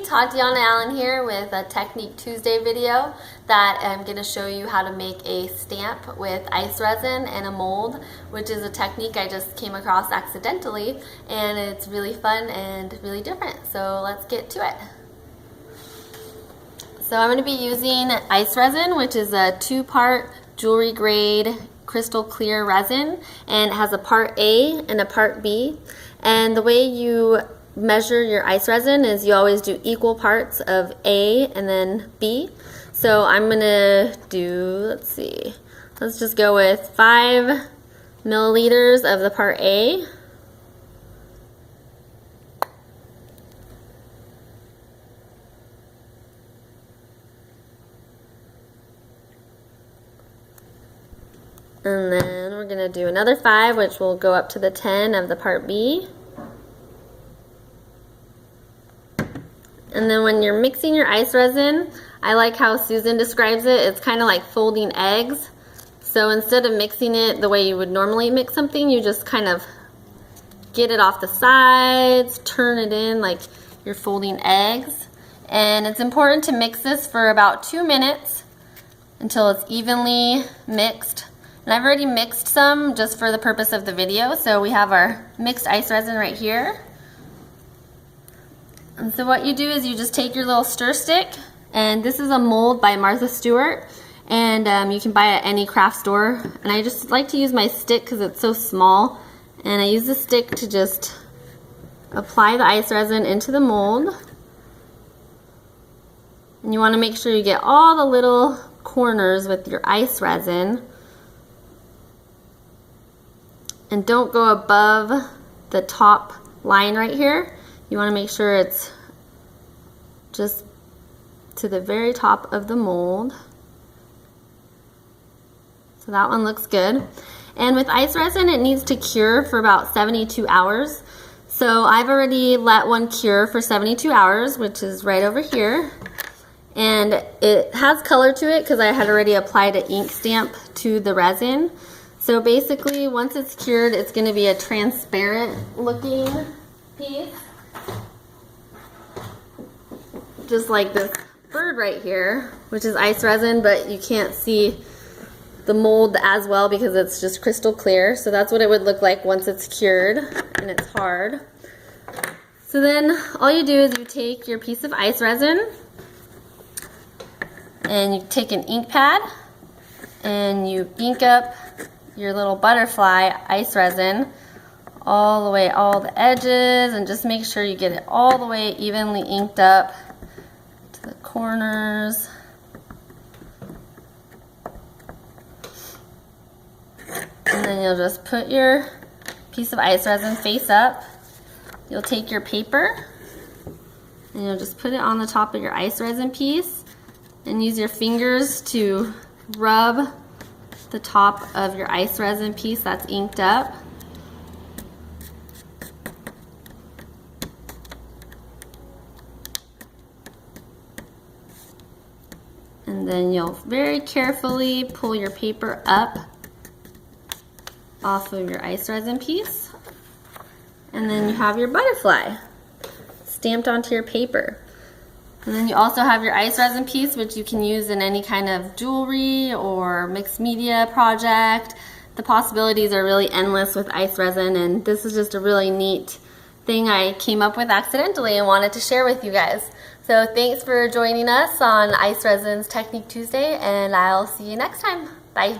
Tatiana Allen here with a Technique Tuesday video that I'm going to show you how to make a stamp with ice resin and a mold, which is a technique I just came across accidentally, and it's really fun and really different. So let's get to it. So I'm going to be using ice resin, which is a 2-part jewelry grade crystal clear resin, and it has a part A and a part B. And the way you measure your ice resin is you always do equal parts of A and then B. So I'm gonna do, let's just go with 5 milliliters of the part A. And then we're gonna do another 5, which will go up to the 10 of the part B. And then when you're mixing your ice resin, I like how Susan describes it. It's kind of like folding eggs. So instead of mixing it the way you would normally mix something, you just kind of get it off the sides, turn it in like you're folding eggs. And it's important to mix this for about 2 minutes until it's evenly mixed. And I've already mixed some just for the purpose of the video. So we have our mixed ice resin right here. And so what you do is you just take your little stir stick, and this is a mold by Martha Stewart, and you can buy it at any craft store. And I just like to use my stick because it's so small, and I use the stick to just apply the ice resin into the mold. And you want to make sure you get all the little corners with your ice resin, and don't go above the top line right here. You want to make sure it's just to the very top of the mold. So that one looks good. And with ice resin, it needs to cure for about 72 hours. So I've already let one cure for 72 hours, which is right over here. And it has color to it because I had already applied an ink stamp to the resin. So basically, once it's cured, it's going to be a transparent looking piece. Just like this bird right here, which is ice resin, but you can't see the mold as well because it's just crystal clear. So that's what it would look like once it's cured and it's hard. So then all you do is you take your piece of ice resin and you take an ink pad and you ink up your little butterfly ice resin all the way, all the edges, and just make sure you get it all the way evenly inked up to the corners. And then you'll just put your piece of ice resin face up. You'll take your paper and you'll just put it on the top of your ice resin piece and use your fingers to rub the top of your ice resin piece that's inked up. And then you'll very carefully pull your paper up off of your ice resin piece. And then you have your butterfly stamped onto your paper. And then you also have your ice resin piece, which you can use in any kind of jewelry or mixed media project. The possibilities are really endless with ice resin, and this is just a really neat thing I came up with accidentally and wanted to share with you guys. So thanks for joining us on Ice Resin's Technique Tuesday, and I'll see you next time. Bye.